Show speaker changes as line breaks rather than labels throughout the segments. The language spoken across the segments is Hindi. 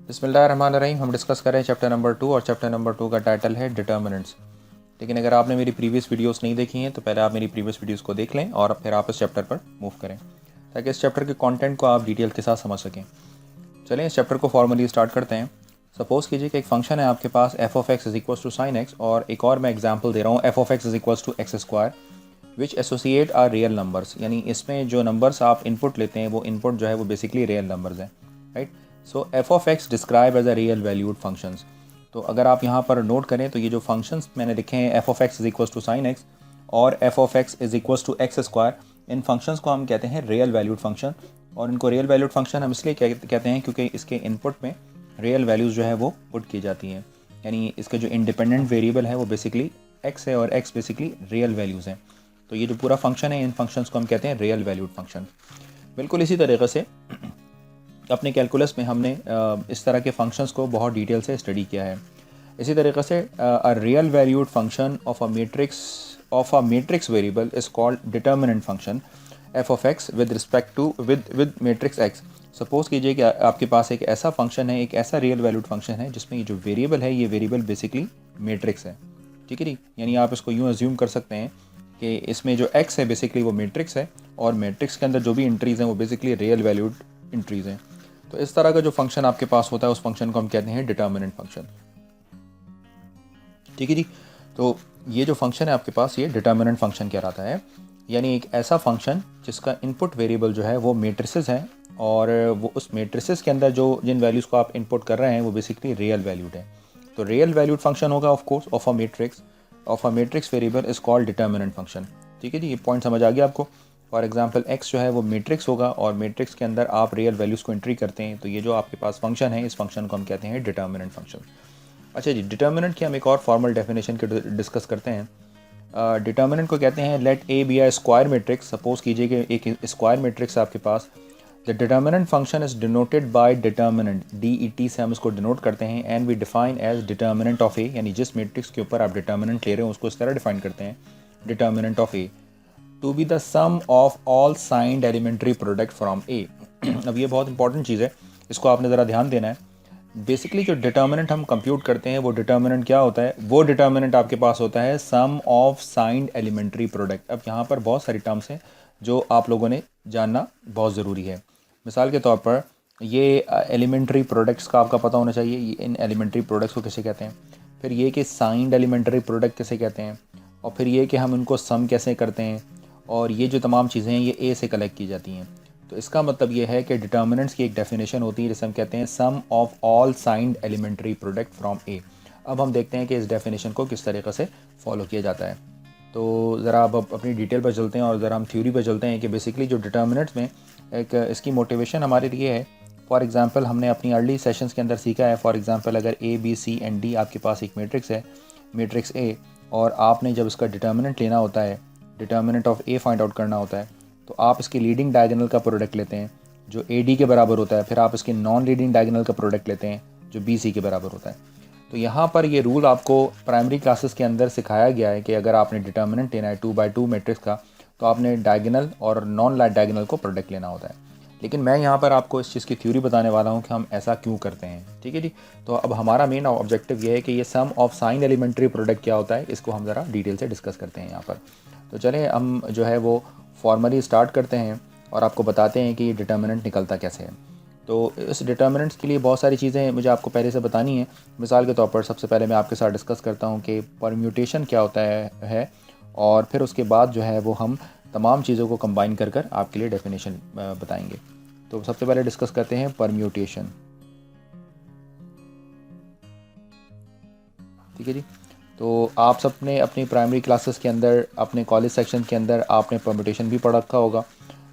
बिस्मिल्लाहिर्रहमानिर्रहीम। हम डिस्कस कर रहे हैं चैप्टर नंबर 2 और चैप्टर नंबर 2 का टाइटल है डिटर्मिनेंट्स। लेकिन अगर आपने मेरी प्रीवियस वीडियोस नहीं देखी हैं तो पहले आप मेरी प्रीवियस वीडियोस को देख लें और फिर आप इस चैप्टर पर मूव करें ताकि इस चैप्टर के कंटेंट को आप डिटेल के साथ समझ सकें। चलें इस चैप्टर को फॉर्मली स्टार्ट करते हैं। सपोज़ कीजिए कि एक फंक्शन है आपके पास f of x is equal to sine x, और एक और मैं एग्जाम्पल दे रहा हूँ f of x is equal to x square which associate are real numbers. यानी इसमें जो नंबर्स आप इनपुट लेते हैं वो इनपुट जो है वो बेसिकली रियल नंबर्स हैं, right. So f of x describe as a real valued functions. तो अगर आप यहाँ पर नोट करें तो ये जो फंक्शंस मैंने लिखे हैं f of x is equal to sine x और f of x is equal to x square, इन फंक्शंस को हम कहते हैं रियल वैल्यूड फंक्शन। और इनको रियल वैल्यूड फंक्शन हम इसलिए कहते हैं क्योंकि इसके इनपुट में रियल वैल्यूज़ जो है वो पुट की जाती हैं। यानी इसके जो इंडिपेंडेंट वेरिएबल है वो बेसिकली एक्स है और एक्स बेसिकली रियल वैल्यूज़ हैं। तो ये जो पूरा फंक्शन है इन फंक्शंस को हम कहते हैं रियल वैल्यूड फंक्शन। बिल्कुल इसी तरीके से अपने कैलकुलस में हमने इस तरह के फंक्शंस को बहुत डिटेल से स्टडी किया है। इसी तरीके से a real valued function of a matrix variable is called determinant function f of x with respect to with matrix x. Suppose कीजिए कि आपके पास एक ऐसा फंक्शन है, एक ऐसा रियल वैल्यूड फंक्शन है जिसमें ये जो वेरिएबल है ये वेरिएबल बेसिकली मैट्रिक्स है, ठीक है जी। यानी आप इसको यूँ अज्यूम कर सकते हैं कि इसमें जो x है बेसिकली वो मैट्रिक्स है और मैट्रिक्स के अंदर जो भी इंट्रीज हैं वो बेसिकली रियल वैल्यूड इंट्रीज हैं। तो इस तरह का जो फंक्शन आपके पास होता है उस फंक्शन को हम कहते हैं डिटर्मिनेंट फंक्शन, ठीक है जी। तो ये जो फंक्शन है आपके पास ये डिटर्मिनेंट फंक्शन कहलाता है। यानी एक ऐसा फंक्शन जिसका इनपुट वेरिएबल जो है वो मैट्रिसेस हैं और वो उस मैट्रिसेस के अंदर जो जिन वैल्यूज़ को आप इनपुट कर रहे हैं वो बेसिकली रियल वैल्यूड है। तो रियल वैल्यूड फंक्शन होगा of course of a matrix variable is called determinant function, ठीक है जी। ये पॉइंट समझ आ गया आपको। फॉर एग्जांपल x जो है वो मैट्रिक्स होगा और मैट्रिक्स के अंदर आप रियल वैल्यूज़ को एंट्री करते हैं, तो ये जो आपके पास फंक्शन है इस फंक्शन को हम कहते हैं डिटर्मिनेंट फंक्शन। अच्छा जी, डिटर्मिनेंट की हम एक और फॉर्मल डेफिनेशन के डिस्कस करते हैं। डिटर्मिनेंट को कहते हैं let A be a square matrix. Suppose कीजिए कि एक स्क्वायर मैट्रिक्स है आपके पास। The determinant function is denoted by determinant, DET से हम इसको डिनोट करते हैं, and we define as determinant of A. यानी जिस मैट्रिक्स के ऊपर आप डिटर्मिनेंट ले रहे हो उसको इस तरह डिफाइन करते हैं determinant of A to be the sum of all signed elementary product from A. अब ये बहुत इंपॉर्टेंट चीज़ है, इसको आपने ज़रा ध्यान देना है। बेसिकली जो डिटर्मिनेंट हम कंप्यूट करते हैं वो डिटर्मिनेंट क्या होता है, वो डिटर्मिनेंट आपके पास होता है सम ऑफ साइंड एलिमेंट्री प्रोडक्ट। अब यहाँ पर बहुत सारी टर्म्स हैं जो आप लोगों ने जानना बहुत ज़रूरी है। मिसाल के तौर पर ये एलिमेंट्री प्रोडक्ट्स का आपका पता होना चाहिए, ये इन एलिमेंट्री प्रोडक्ट्स को कैसे कहते हैं, फिर ये कि साइंड एलिमेंट्री प्रोडक्ट कैसे कहते हैं, और फिर ये कि हम उनको सम कैसे करते हैं, और ये जो तमाम चीज़ें हैं ये ए से कलेक्ट की जाती हैं। तो इसका मतलब ये है कि डिटर्मिनेंट्स की एक डेफिनेशन होती है जिसे हम कहते हैं sum of all signed elementary product from A. अब हम देखते हैं कि इस डेफिनेशन को किस तरीके से फॉलो किया जाता है। तो ज़रा अब अपनी डिटेल पर चलते हैं और ज़रा हम थ्योरी पर चलते हैं कि बेसिकली जो डिटर्मिनेंट्स में एक इसकी मोटिवेशन हमारे लिए है। फॉर एग्जांपल हमने अपनी अर्ली सेशंस के अंदर सीखा है, फॉर एग्जांपल अगर A B C and D आपके पास एक मैट्रिक्स है, मैट्रिक्स ए, और आपने जब इसका डिटर्मिनेंट लेना होता है, determinant of A find out करना होता है, तो आप इसके लीडिंग डायगोनल का प्रोडक्ट लेते हैं जो ए डी के बराबर होता है, फिर आप इसके नॉन लीडिंग डायगोनल का प्रोडक्ट लेते हैं जो बी सी के बराबर होता है। तो यहाँ पर ये रूल आपको प्राइमरी क्लासेस के अंदर सिखाया गया है कि अगर आपने डिटर्मिनेंट लेना है 2x2 मैट्रिक्स का तो आपने डायगोनल और नॉन डायगोनल को प्रोडक्ट लेना होता है। लेकिन मैं यहाँ पर आपको इस चीज़ की थ्योरी बताने वाला हूँ कि हम ऐसा क्यों करते हैं, ठीक है जी। तो अब हमारा मेन ऑब्जेक्टिव ये है कि ये सम ऑफ साइन एलिमेंट्री प्रोडक्ट क्या होता है, इसको हम ज़रा डिटेल से डिस्कस करते हैं यहाँ पर। तो चलें हम जो है वो फॉर्मली स्टार्ट करते हैं और आपको बताते हैं कि ये डिटर्मिनेंट निकलता कैसे है। तो इस डिटर्मिनेंट्स के लिए बहुत सारी चीज़ें मुझे आपको पहले से बतानी है। मिसाल के तौर पर सबसे पहले मैं आपके साथ डिस्कस करता हूँ कि परम्यूटेशन क्या होता है और फिर उसके बाद जो है वो हम तमाम चीज़ों को कंबाइन कर कर आपके लिए डेफिनेशन बताएंगे। तो सबसे पहले डिस्कस करते हैं परम्यूटेशन, ठीक है जी। तो आप सबने अपनी प्राइमरी क्लासेस के अंदर, अपने कॉलेज सेक्शन के अंदर आपने परम्यूटेशन भी पढ़ रखा होगा।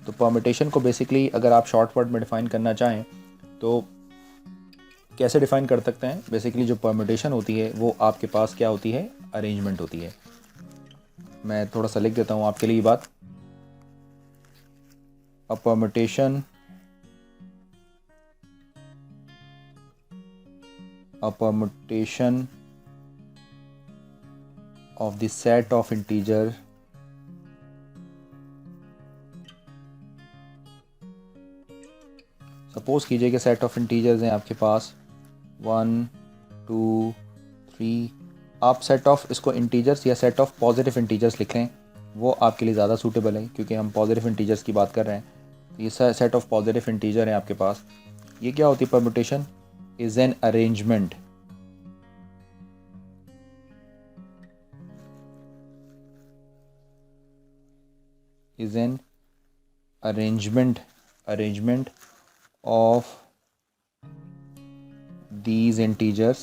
तो परम्यूटेशन को बेसिकली अगर आप शॉर्ट वर्ड में डिफ़ाइन करना चाहें तो कैसे डिफ़ाइन कर सकते हैं। बेसिकली जो परम्यूटेशन होती है वो आपके पास क्या होती है, अरेंजमेंट होती है। मैं थोड़ा सा लिख देता हूँ आपके लिए ये बात। A permutation of the set of integer suppose कीजिए कि सेट ऑफ इंटीजर्स हैं आपके पास 1 2 3, आप सेट ऑफ इसको इंटीजर्स या सेट ऑफ पॉजिटिव इंटीजर्स लिख लें, वो आपके लिए ज़्यादा सूटेबल है क्योंकि हम पॉजिटिव इंटीजर्स की बात कर रहे हैं। तो ये सेट ऑफ पॉजिटिव इंटीजर है आपके पास। ये क्या होती है permutation? Is an arrangement is an arrangement of these integers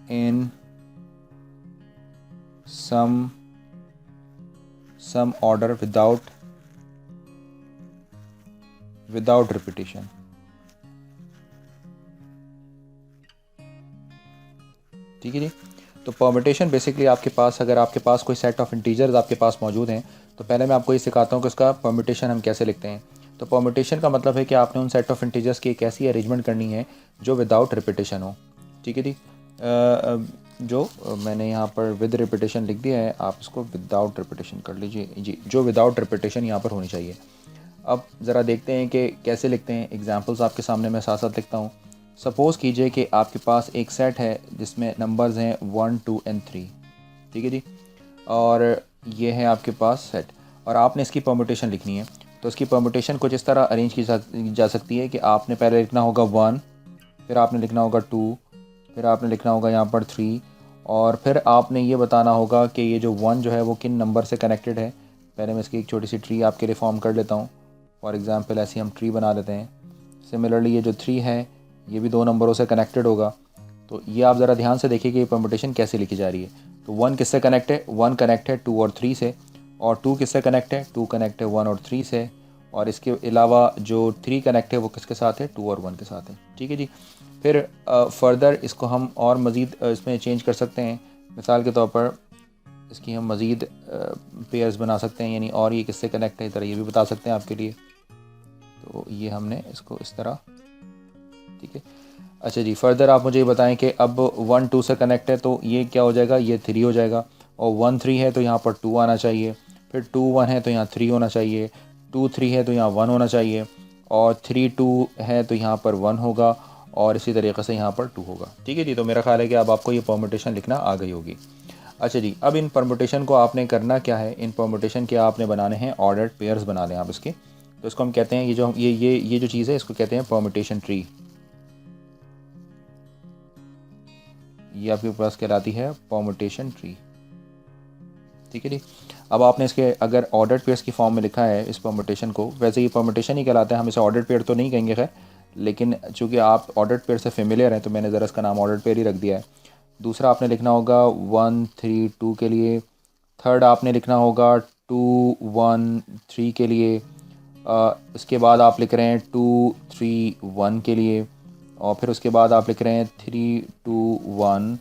in some order without repetition। ठीक है जी। तो परम्यूटेशन बेसिकली आपके पास, अगर आपके पास कोई सेट ऑफ इंटीजर्स आपके पास मौजूद हैं, तो पहले मैं आपको ये सिखाता हूँ कि उसका परम्यूटेशन हम कैसे लिखते हैं। तो परम्यूटेशन का मतलब है कि आपने उन सेट ऑफ इंटीजर्स की एक ऐसी अरेंजमेंट करनी है जो विदाउट रिपीटेशन हो। ठीक है जी। जो मैंने यहाँ पर विद रिपीटेशन लिख दिया है, आप इसको विदाउट रिपीटेशन कर लीजिए जी। जो विदाउट रिपीटेशन यहाँ पर होनी चाहिए। अब ज़रा देखते हैं कि कैसे लिखते हैं। एग्जांपल्स आपके सामने मैं साथ साथ लिखता हूँ। सपोज़ कीजिए कि आपके पास एक सेट है जिसमें नंबर्स हैं 1 2 and 3। ठीक है जी। और ये है आपके पास सेट, और आपने इसकी परम्यूटेशन लिखनी है। तो इसकी परम्यूटेशन कुछ इस तरह अरेंज की जा सकती है कि आपने पहले लिखना होगा 1, फिर आपने लिखना होगा 2, फिर आपने लिखना होगा यहाँ पर 3, और फिर आपने ये बताना होगा कि ये जो 1 जो है वो किन नंबर से कनेक्टेड है। पहले मैं इसकी एक छोटी सी ट्री आपके लिए फॉर्म कर लेता हूँ। फॉर एग्ज़ाम्पल ऐसी हम ट्री बना लेते हैं। सिमिलरली ये जो 3 है ये भी 2 नंबरों से कनेक्टेड होगा। तो ये आप ज़रा ध्यान से देखिए कि ये परम्यूटेशन कैसे लिखी जा रही है। तो 1 किससे कनेक्ट है? 1 कनेक्ट है 2 और 3 से। और 2 किससे कनेक्ट है? 2 कनेक्ट है 1 और 3 से। और इसके अलावा जो 3 कनेक्ट है वो किसके साथ है? 2 और 1 के साथ है। ठीक है जी। फिर फर्दर इसको हम और मज़ीद इसमें चेंज कर सकते हैं। मिसाल के तौर पर इसकी हम मज़ीद पेयर्स बना सकते हैं, यानी और ये किससे कनेक्ट है इधर ये भी बता सकते हैं आपके लिए। तो ये हमने इसको इस तरह, ठीक है। अच्छा जी, फर्दर आप मुझे ये बताएं कि अब 1 2 से कनेक्ट है तो ये क्या हो जाएगा? ये 3 हो जाएगा। और 1 3 है तो यहाँ पर 2 आना चाहिए। फिर 2 1 है तो यहाँ 3 होना चाहिए। 2 3 है तो यहाँ 1 होना चाहिए। और 3 2 है तो यहाँ पर 1 होगा। और इसी तरीके से यहाँ पर 2 होगा। ठीक है जी। तो मेरा ख्याल है कि अब आपको ये परम्यूटेशन लिखना आ गई होगी। अच्छा जी, अब इन परम्यूटेशन को आपने करना क्या है? इन परम्यूटेशन के आपने बनाने हैं ऑर्डर्ड पेयर्स बना लें आप इसके। तो इसको हम कहते हैं, ये जो चीज़ है इसको कहते हैं परम्यूटेशन ट्री। ये आपके पास कहलाती है परम्यूटेशन ट्री। ठीक है जी। अब आपने इसके अगर ऑर्डर्ड पेयर्स की फॉर्म में लिखा है इस परम्यूटेशन को, वैसे ये परम्यूटेशन ही कहलाता है, हम इसे ऑर्डर्ड पेयर तो नहीं कहेंगे खैर, लेकिन चूंकि आप ऑर्डर्ड पेयर से फेमिलियर हैं तो मैंने ज़रा इसका नाम ऑर्डर्ड पेयर ही रख दिया है। दूसरा आपने लिखना होगा 1 3 2 के लिए। थर्ड आपने लिखना होगा 2 1 3 के लिए। इसके बाद आप लिख रहे हैं 2 3 1 के लिए। और फिर उसके बाद आप लिख रहे हैं 3 2 1।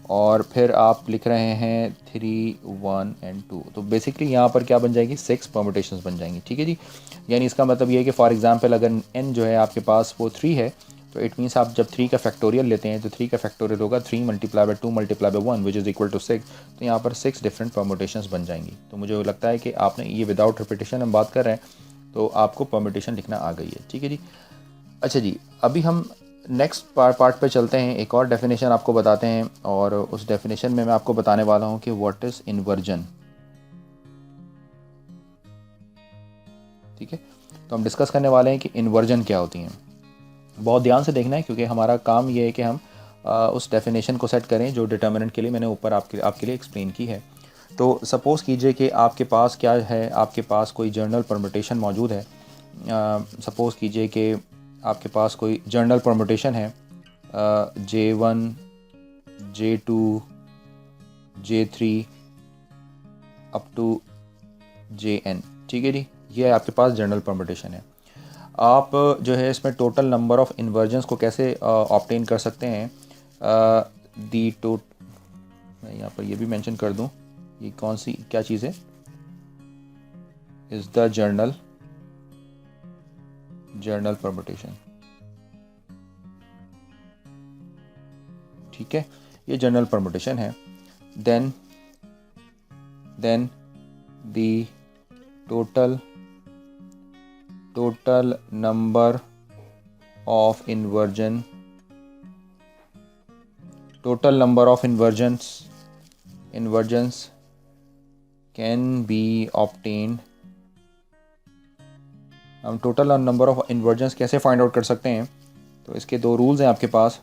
और फिर आप लिख रहे हैं 3 1 and 2। तो बेसिकली यहाँ पर क्या बन जाएगी? 6 परम्यूटेशंस बन जाएंगी। ठीक है जी। यानी इसका मतलब ये है कि फॉर एग्जांपल अगर n जो है आपके पास वो 3 है, तो इट मीन्स आप जब 3 का फैक्टोरियल लेते हैं तो 3 का फैक्टोरियल होगा 3 multiply by 2 multiply by 1 which is equal to 6। तो यहाँ पर 6 डिफरेंट परम्यूटेशंस बन जाएंगी। तो मुझे लगता है कि आपने ये विदाउट रिपीटेशन हम बात कर रहे हैं तो आपको परम्यूटेशन लिखना आ गई है। ठीक है जी। अच्छा जी, अभी हम नेक्स्ट पार्ट पे चलते हैं। एक और डेफिनेशन आपको बताते हैं, और उस डेफिनेशन में मैं आपको बताने वाला हूँ कि व्हाट इज़ इन्वर्जन। ठीक है। तो हम डिस्कस करने वाले हैं कि इन्वर्जन क्या होती हैं। बहुत ध्यान से देखना है क्योंकि हमारा काम ये है कि हम उस डेफिनेशन को सेट करें जो डिटर्मिनेंट के लिए मैंने ऊपर आपके लिए एक्सप्लेन की है। तो सपोज़ कीजिए कि आपके पास क्या है, आपके पास कोई जर्नल परम्यूटेशन मौजूद है। सपोज़ कीजिए कि आपके पास कोई जर्नल परम्यूटेशन है J1 J2 J3 up to Jn। ठीक है जी। ये आपके पास जर्नल परम्यूटेशन है। आप जो है इसमें टोटल नंबर ऑफ़ इन्वर्जन्स को कैसे ऑब्टेन कर सकते हैं? दी टोट मैं यहाँ पर ये भी मेंशन कर दूँ, ये कौन सी क्या चीज़ है? Is the general permutation. ठीक है, ये जर्नल परम्यूटेशन है। Then the total total number of inversions can be obtained। हम टोटल नंबर ऑफ इन्वर्जन्स कैसे फाइंड आउट कर सकते हैं? तो इसके दो रूल्स हैं आपके पास।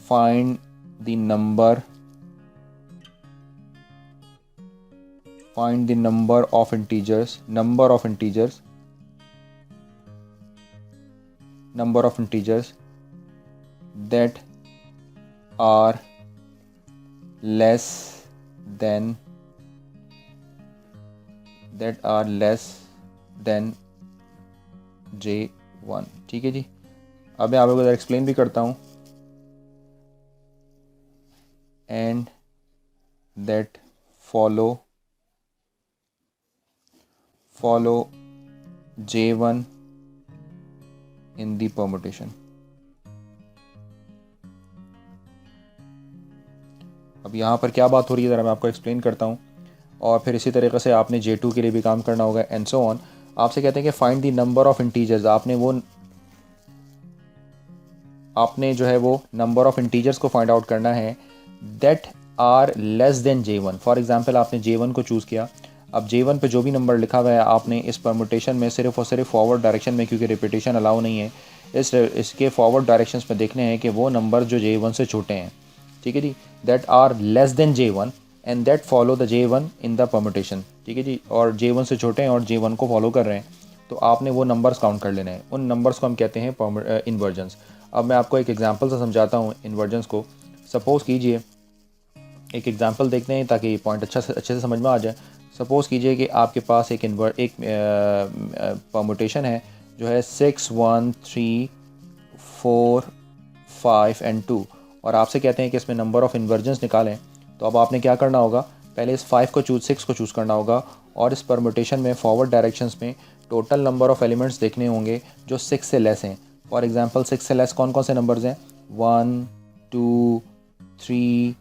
Find the number of integers that are less than J1। ठीक है जी। अब मैं आप लोगों को एक्सप्लेन भी करता हूँ। And that follow J1 in the permutation. अब यहाँ पर क्या बात हो रही है ज़रा मैं आपको एक्सप्लेन करता हूँ, और फिर इसी तरीके से आपने J2 के लिए भी काम करना होगा एंड सो ऑन। आपसे कहते हैं कि find the number of integers. आपने जो है वो नंबर ऑफ इंटीजर्स को फाइंड आउट करना है that are less than J1। For example आपने J1 को चूज़ किया। अब J1 पे जो भी नंबर लिखा हुआ है आपने इस परमुटेशन में सिर्फ और सिर्फ फॉरवर्ड डायरेक्शन में, क्योंकि रिपीटेशन अलाउ नहीं है, इसके फॉरवर्ड डायरेक्शंस में देखने हैं कि वो नंबर जो J1 से छोटे हैं। ठीक है जी। That are less than J1 and that follow the J1 in the permutation. ठीक है जी। और J1 से छोटे हैं और J1 को फॉलो कर रहे हैं, तो आपने वो नंबर्स काउंट कर लेने हैं। उन नंबर्स को हम कहते हैं इन्वर्जन्स। अब मैं आपको एक एग्जांपल से समझाता हूँ इन्वर्जन्स को। सपोज़ कीजिए, एक एग्जांपल देखते हैं ताकि पॉइंट अच्छे से समझ में आ जाए। सपोज़ कीजिए कि आपके पास एक परमुटेशन है जो है 6, 1, 3, 4, 5 एंड 2, और आपसे कहते हैं कि इसमें नंबर ऑफ़ इन्वर्जन्स निकालें। तो अब आपने क्या करना होगा, पहले इस 6 को चूज़ करना होगा, और इस परमुटेशन में फॉरवर्ड डायरेक्शंस में टोटल नंबर ऑफ़ एलिमेंट्स देखने होंगे जो 6 से लेस हैं। फॉर एग्जांपल 6 से लेस कौन कौन से नंबर्स हैं? 1, 2, 3,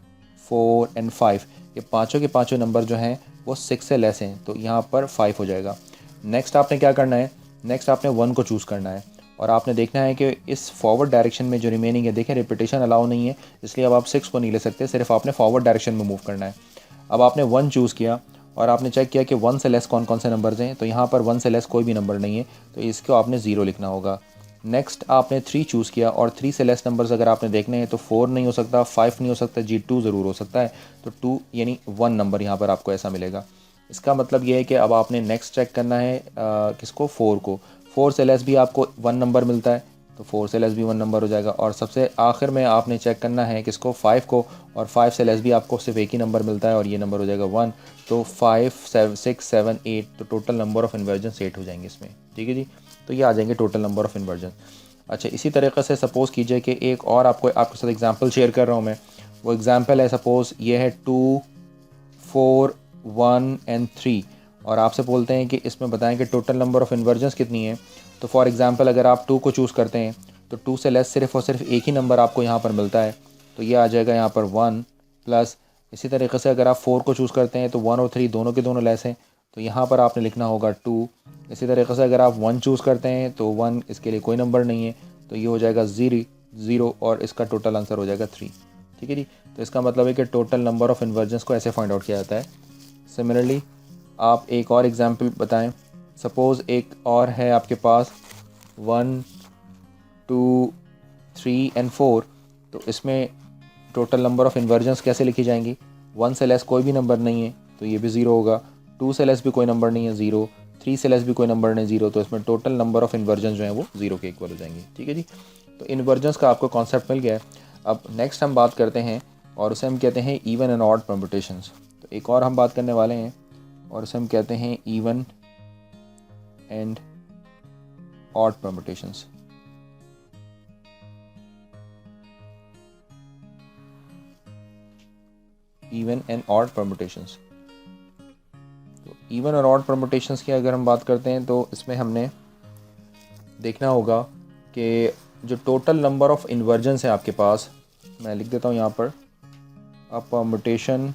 4 एंड 5। ये पाँचों के पाँचों नंबर जो हैं वो 6 से लेस हैं, तो यहाँ पर 5 हो जाएगा। नेक्स्ट आपने क्या करना है, नेक्स्ट आपने 1 को चूज़ करना है, और आपने देखना है कि इस फॉरवर्ड डायरेक्शन में जो रिमेनिंग है, देखें रिपीटेशन अलाउ नहीं है, इसलिए अब आप 6 को नहीं ले सकते, सिर्फ आपने फॉरवर्ड डायरेक्शन में मूव करना है। अब आपने 1 चूज़ किया और आपने चेक किया कि 1 से लेस कौन कौन से नंबर्स हैं, तो यहाँ पर 1 से लेस कोई भी नंबर नहीं है, तो इसको आपने 0 लिखना होगा। नेक्स्ट आपने 3 चूज़ किया, और 3 से लेस नंबर्स अगर आपने देखने हैं तो 4 नहीं हो सकता, 5 नहीं हो सकता, G2 ज़रूर हो सकता है, तो 2 यानी 1 नंबर यहाँ पर आपको ऐसा मिलेगा। इसका मतलब ये है कि अब आपने नेक्स्ट चेक करना है किसको, 4 को। 4 से लेस भी आपको 1 नंबर मिलता है, तो 4 से लेस भी 1 नंबर हो जाएगा। और सबसे आखिर में आपने चेक करना है किसको, 5 को, और 5 से लेस भी आपको सिर्फ एक ही नंबर मिलता है और ये नंबर हो जाएगा 1। तो 5, 7, 6, 7, 8, तो टोटल नंबर ऑफ़ इन्वर्जन्स 8 हो जाएंगे इसमें। ठीक है जी। तो ये आ जाएंगे टोटल नंबर ऑफ़ इन्वर्जन। अच्छा, इसी तरीके से सपोज़ कीजिए कि एक और आपके साथ एग्जांपल शेयर कर रहा हूँ मैं। वो एग्जांपल है, सपोज़ ये है 2, 4, 1 एंड 3, और आपसे बोलते हैं कि इसमें बताएं कि टोटल नंबर ऑफ़ इन्वर्जन्स कितनी है। तो फॉर एग्जांपल अगर आप 2 को चूज़ करते हैं तो 2 से लेस सिर्फ और सिर्फ एक ही नंबर आपको यहाँ पर मिलता है, तो ये आ जाएगा यहाँ पर 1 प्लस। इसी तरीके से अगर आप 4 को चूज़ करते हैं तो 1 और 3 दोनों के दोनों लेस हैं, तो यहाँ पर आपने लिखना होगा 2। इसी तरीके से अगर आप 1 चूज़ करते हैं तो 1, इसके लिए कोई नंबर नहीं है, तो ये हो जाएगा 0, और इसका टोटल आंसर हो जाएगा 3। ठीक है जी। तो इसका मतलब है कि टोटल नंबर ऑफ़ इन्वर्जन्स को ऐसे फाइंड आउट किया जाता है। सिमिलरली आप एक और एग्जांपल बताएं। सपोज़ एक और है आपके पास 1, 2, 3 एंड 4, तो इसमें टोटल नंबर ऑफ़ इन्वर्जन्स कैसे लिखी जाएंगी? 1 से लेस कोई भी नंबर नहीं है, तो ये भी 0 होगा। 2 से लेस भी कोई नंबर नहीं है, 0। 3 से लेस भी कोई नंबर नहीं, 0। तो इसमें टोटल नंबर ऑफ़ इन्वर्जन्स जो हैं वो 0 के इक्वल हो जाएंगी। ठीक है जी। तो इन्वर्जन्स का आपको कॉन्सेप्ट मिल गया है। अब नेक्स्ट हम बात करते हैं, और उसे हम कहते हैं इवन एंड ऑड परम्यूटेशंस। तो एक और हम बात करने वाले हैं, और उसे हम कहते हैं even and odd permutations. Even and odd permutations. तो इवन और ऑड परम्यूटेशंस की अगर हम बात करते हैं तो इसमें हमने देखना होगा कि जो टोटल नंबर ऑफ़ इन्वर्जन्स है आपके पास, मैं लिख देता हूँ यहाँ पर, अ permutation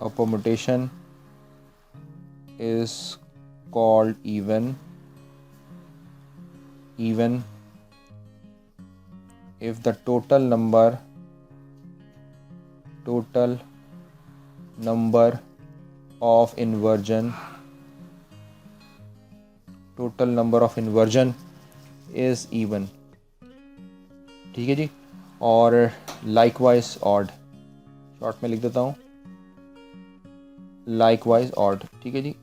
A permutation is called even if the total number of inversion is even. ठीक है जी. और likewise odd, शॉर्ट में लिख देता हूँ likewise odd. ठीक है जी.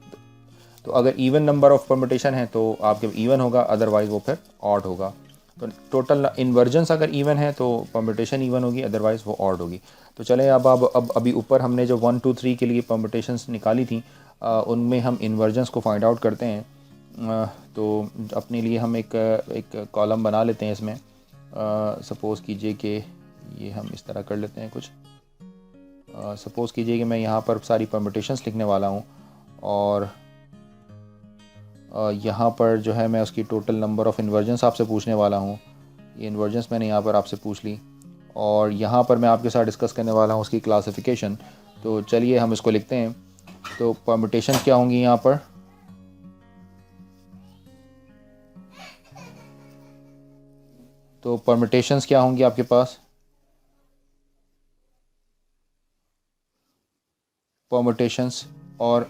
तो अगर इवन नंबर ऑफ परम्यूटेशन है तो आपके इवन होगा, अदरवाइज वो फिर ऑड होगा. तो टोटल इन्वर्जन्स अगर इवन है तो परम्यूटेशन इवन होगी, अदरवाइज वो ऑड होगी. तो चलें अब अभी ऊपर हमने जो 1 2 3 के लिए परम्यूटेशंस निकाली थी, उनमें हम इन्वर्जन्स को फाइंड आउट करते हैं. तो अपने लिए हम एक कॉलम बना लेते हैं इसमें. सपोज़ कीजिए कि ये हम इस तरह कर लेते हैं कुछ. सपोज़ कीजिए कि मैं यहाँ पर सारी परम्यूटेशंस लिखने वाला हूँ और यहाँ पर जो है मैं उसकी टोटल नंबर ऑफ़ इन्वर्जन्स आपसे पूछने वाला हूँ. ये इन्वर्जन्स मैंने यहाँ पर आपसे पूछ ली और यहाँ पर मैं आपके साथ डिस्कस करने वाला हूँ उसकी क्लासिफिकेशन. तो चलिए हम इसको लिखते हैं. तो परम्यूटेशन क्या होंगी यहाँ पर? तो परम्यूटेशंस क्या होंगी आपके पास? परम्यूटेशंस और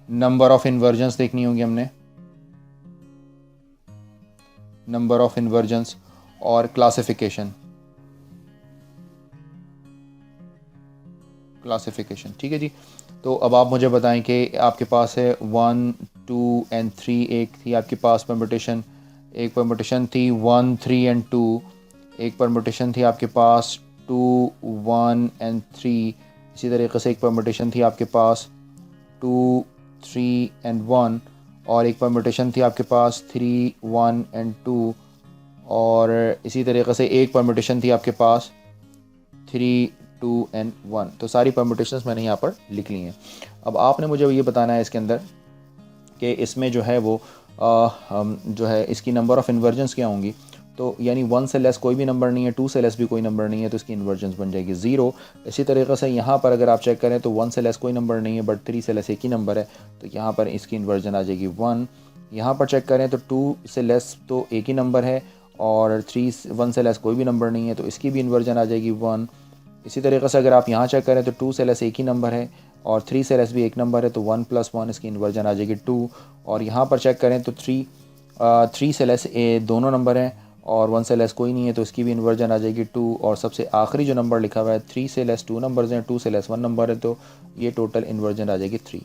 नंबर ऑफ़ इन्वर्जन्स देखनी होंगी हमने. नंबर ऑफ़ इन्वर्जन्स और क्लासिफिकेशन. ठीक है जी. तो अब आप मुझे बताएं कि आपके पास है 1 2 एंड 3. एक थी आपके पास परम्यूटेशन, एक परम्यूटेशन थी 1 3 एंड 2. एक परम्यूटेशन थी आपके पास 2 1 एंड 3. इसी तरीके से एक परम्यूटेशन थी आपके पास 2 3 एंड 1. और एक परम्यूटेशन थी आपके पास 3 1 एंड 2. और इसी तरीके से एक परम्यूटेशन थी आपके पास 3 2 एंड 1. तो सारी परम्यूटेशंस मैंने यहाँ पर लिख ली हैं. अब आपने मुझे ये बताना है इसके अंदर कि इसमें जो है वो जो है इसकी नंबर ऑफ़ इन्वर्जन्स क्या होंगी. तो यानी 1 से लेस कोई भी नंबर नहीं है, 2 से लेस भी कोई नंबर नहीं है, तो इसकी इन्वर्जन्स बन जाएगी 0. इसी तरीके से यहाँ पर अगर आप चेक करें तो 1 से लेस कोई नंबर नहीं है बट 3 से लेस एक ही नंबर है, तो यहाँ पर इसकी इन्वर्जन आ जाएगी 1. यहाँ पर चेक करें तो 2 से लेस तो एक ही नंबर है और 1 से लेस कोई भी नंबर नहीं है, तो इसकी भी इन्वर्जन आ जाएगी 1. इसी तरीके से अगर आप यहाँ चेक करें तो 2 से लेस एक ही नंबर है और 3 से लेस भी एक नंबर है, तो 1 + 1 इसकी इन्वर्जन आ जाएगी 2. और यहाँ पर चेक करें तो 3 से लेस दोनों नंबर हैं और 1 से लेस कोई नहीं है, तो इसकी भी इन्वर्जन आ जाएगी 2. और सबसे आखिरी जो नंबर लिखा हुआ है 3 से लेस 2 नंबर्स हैं, 2 से लेस 1 नंबर है, तो ये टोटल इन्वर्जन आ जाएगी 3.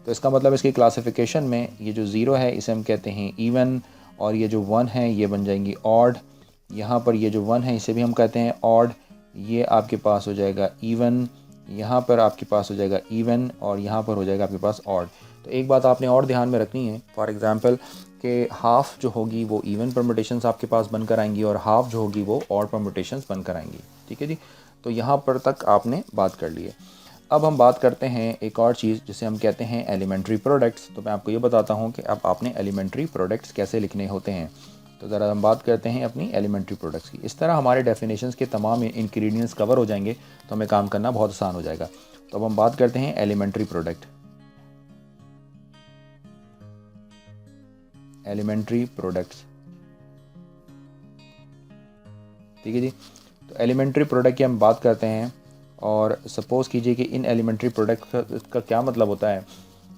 तो इसका मतलब इसकी क्लासिफिकेशन में ये जो 0 है इसे हम कहते हैं इवन, और ये जो 1 है ये बन जाएंगी ऑड. यहाँ पर ये जो 1 है इसे भी हम कहते हैं ऑड. ये आपके पास हो जाएगा इवन, यहाँ पर आपके पास हो जाएगा इवन और यहाँ पर हो जाएगा आपके पास ऑड. तो एक बात आपने और ध्यान में रखनी है, फॉर एग्जांपल कि हाफ़ जो होगी वो इवन परम्यूटेशंस आपके पास बनकर आएंगी और हाफ़ जो होगी वो ऑड परम्यूटेशंस बनकर आएंगी. ठीक है जी. तो यहाँ पर तक आपने बात कर ली है. अब हम बात करते हैं एक और चीज़ जिसे हम कहते हैं एलिमेंट्री प्रोडक्ट्स. तो मैं आपको ये बताता हूँ कि अब आपने एलिमेंट्री प्रोडक्ट्स कैसे लिखने होते हैं. तो ज़रा हम बात करते हैं अपनी एलिमेंट्री प्रोडक्ट्स की. इस तरह हमारे डेफिनेशंस के तमाम इंग्रेडिएंट्स कवर हो जाएंगे तो हमें काम करना बहुत आसान हो जाएगा. तो अब हम बात करते हैं एलिमेंट्री प्रोडक्ट. Elementary products. ठीक है जी. तो एलिमेंट्री प्रोडक्ट की हम बात करते हैं और सपोज़ कीजिए कि इन एलिमेंट्री प्रोडक्ट का क्या मतलब होता है.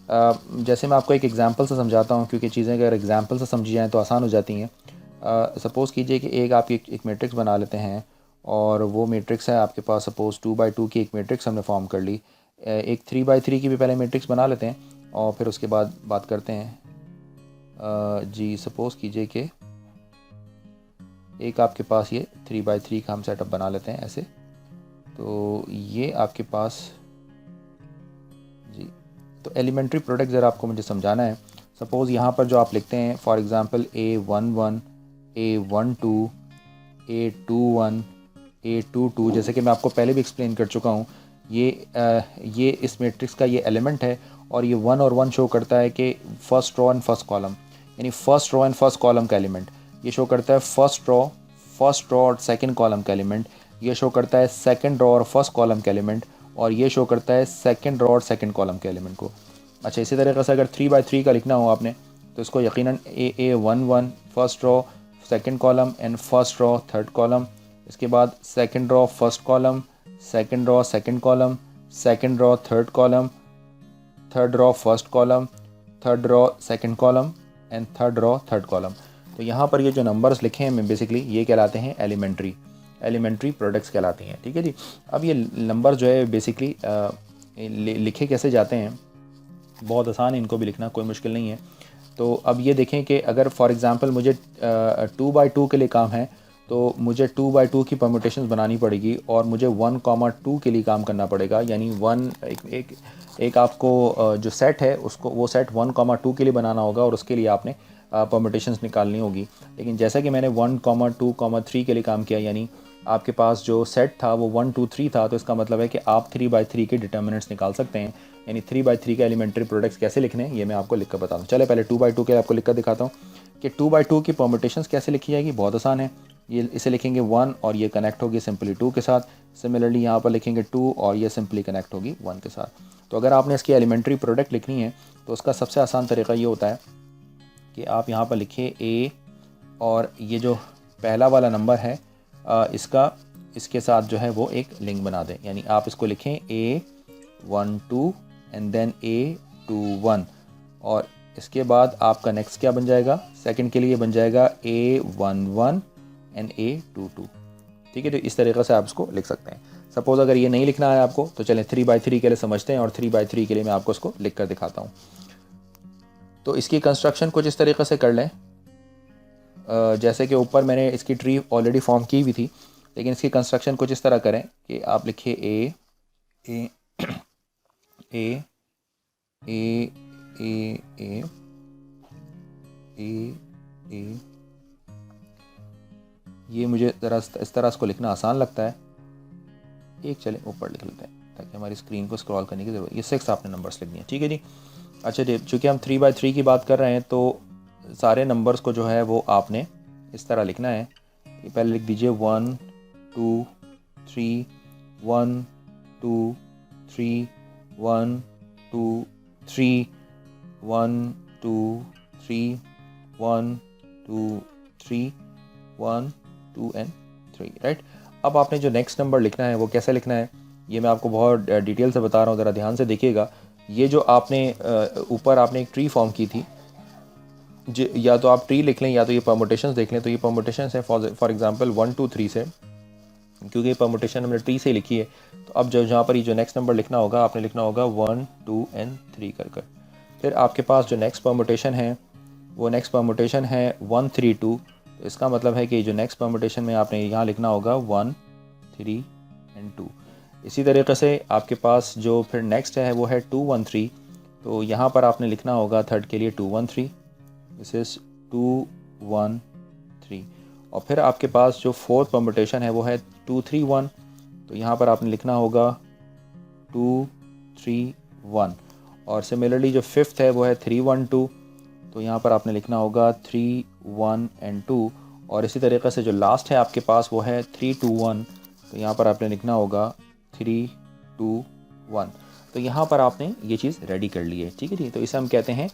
जैसे मैं आपको एक एग्जांपल से समझाता हूँ, क्योंकि चीज़ें अगर एग्जांपल से समझी जाएँ तो आसान हो जाती हैं. सपोज़ कीजिए कि एक आपकी एक मैट्रिक्स बना लेते हैं और वो मैट्रिक्स है आपके पास, सपोज़ 2x2 की एक मैट्रिक्स हमने फॉर्म कर ली. एक 3x3 की भी पहले मैट्रिक्स बना लेते हैं और फिर उसके बाद बात करते हैं. जी सपोज़ कीजिए कि एक आपके पास ये 3x3 का हम सेटअप बना लेते हैं ऐसे. तो ये आपके पास जी. तो एलिमेंट्री प्रोडक्ट ज़रा आपको मुझे समझाना है. सपोज़ यहाँ पर जो आप लिखते हैं for example A11 A12 A21 A22, जैसे कि मैं आपको पहले भी एक्सप्लेन कर चुका हूँ, ये इस मैट्रिक्स का ये एलिमेंट है और ये 1 और 1 शो करता है कि first row and first column, यानी first row and first column का एलिमेंट. ये शो करता है फर्स्ट रो और सेकंड कॉलम का एलिमेंट. ये शो करता है सेकंड रो और फर्स्ट कॉलम का एलिमेंट. और ये शो करता है सेकंड रो और सेकंड कॉलम के एलिमेंट को। अच्छा, इसी तरीके से अगर 3 बाई 3 का लिखना हो आपने तो इसको यकीनन AA11 first row second column and first row third column, इसके बाद second row first column, second row second column, second row third column, third row first column, third row second column and third row third column. तो यहाँ पर ये जो नंबर्स लिखे हैं बेसिकली ये कहलाते हैं एलिमेंट्री प्रोडक्ट्स कहलाती हैं। ठीक है जी। अब ये नंबर जो है बेसिकली लिखे कैसे जाते हैं, बहुत आसान है, इनको भी लिखना कोई मुश्किल नहीं है। तो अब ये देखें कि अगर फॉर एग्ज़ाम्पल मुझे 2 बाई 2 के लिए काम है तो मुझे 2 बाई 2 की परम्यूटेशंस बनानी पड़ेगी और मुझे 1,2 के लिए काम करना पड़ेगा। यानी एक आपको जो सेट है उसको वो सेट 1,2 के लिए बनाना होगा और उसके लिए आपने परम्यूटेशंस निकालनी होगी। लेकिन जैसा कि मैंने 1,2,3 के लिए काम किया, यानी आपके पास जो सेट था वो 1 2 3 था, तो इसका मतलब है कि आप 3 बाई 3 के डिटर्मिनेंट्स निकाल सकते हैं। यानी 3 बाई 3 के एलिमेंट्री प्रोडक्ट्स कैसे लिखने हैं ये मैं आपको लिख कर बताता हूँ। चले पहले 2 बाई 2 के आपको लिख कर दिखाता हूँ कि 2 बाई 2 की परम्यूटेशंस कैसे लिखी जाएगी। बहुत आसान है, ये इसे लिखेंगे 1 और ये कनेक्ट होगी सिंपली 2 के साथ। सिमिलरली यहाँ पर लिखेंगे 2 और ये सिंपली कनेक्ट होगी 1 के साथ। तो अगर आपने इसकी एलिमेंट्री प्रोडक्ट लिखनी है तो उसका सबसे आसान तरीका ये होता है कि आप यहाँ पर लिखिए A और ये जो पहला वाला नंबर है इसके साथ जो है वो एक लिंक बना दें। यानी आप इसको लिखें A12 एंड देन A21 और इसके बाद आपका नेक्स्ट क्या बन जाएगा, सेकंड के लिए बन जाएगा A11 एंड A22। ठीक है, तो इस तरीके से आप इसको लिख सकते हैं। सपोज़ अगर ये नहीं लिखना है आपको तो चलें 3 बाई 3 के लिए समझते हैं और 3 बाई 3 के लिए मैं आपको इसको लिख कर दिखाता हूँ। तो इसकी कंस्ट्रक्शन कुछ इस तरीके से कर लें जैसे कि ऊपर मैंने इसकी ट्री ऑलरेडी फॉर्म की हुई थी, लेकिन इसकी कंस्ट्रक्शन कुछ इस तरह करें कि आप लिखिए ए ए ए ए ए ए ए ए। ये मुझे ज़रा इस तरह इसको लिखना आसान लगता है। एक चले ऊपर लिख लेते हैं ताकि हमारी स्क्रीन को स्क्रॉल करने की ज़रूरत। ये 6 आपने नंबर्स लिख दिए, ठीक है जी। अच्छा जी, चूँकि हम 3 बाई 3 की बात कर रहे हैं तो सारे नंबर्स को जो है वो आपने इस तरह लिखना है। ये पहले लिख दीजिए 1 2 3 1 2 3 1 2 3 1 2 3 1 2 3 1 2 एंड 3, राइट। अब आपने जो नेक्स्ट नंबर लिखना है वो कैसे लिखना है ये मैं आपको बहुत डिटेल से बता रहा हूँ, ज़रा ध्यान से देखिएगा। ये जो आपने ऊपर आपने एक ट्री फॉर्म की थी, या तो आप ट्री लिख लें या तो ये परमुटेशंस देख लें। तो ये परमुटेशंस है फॉर एग्जांपल 1 2 3 से, क्योंकि ये परमुटेशन हमने ट्री से लिखी है। तो अब जो जहाँ पर ये जो नेक्स्ट नंबर लिखना होगा आपने लिखना होगा 1 2 एंड 3 कर। फिर आपके पास जो नेक्स्ट परमुटेशन है वो नेक्स्ट परमुटेशन है 1 3 2। तो इसका मतलब है कि जो नेक्स्ट परमुटेशन में आपने यहाँ लिखना होगा 1 3 एंड 2। इसी तरीके से आपके पास जो फिर नेक्स्ट है वो है 2 1 3। तो यहाँ पर आपने लिखना होगा थर्ड के लिए 2 1 3, दिस इज़ 2 1 3। और फिर आपके पास जो फोर्थ परमुटेशन है वो है 2 3 1। तो यहाँ पर आपने लिखना होगा 2 3 1। और सिमिलरली जो फिफ्थ है वो है 3 1 2। तो यहाँ पर आपने लिखना होगा 3 1 एंड 2। और इसी तरीके से जो लास्ट है आपके पास वो है 3 2 1। तो यहाँ पर आपने लिखना होगा 3 2 1। तो यहाँ पर आपने ये चीज़ रेडी कर ली है, ठीक है जी। तो इसे हम कहते हैं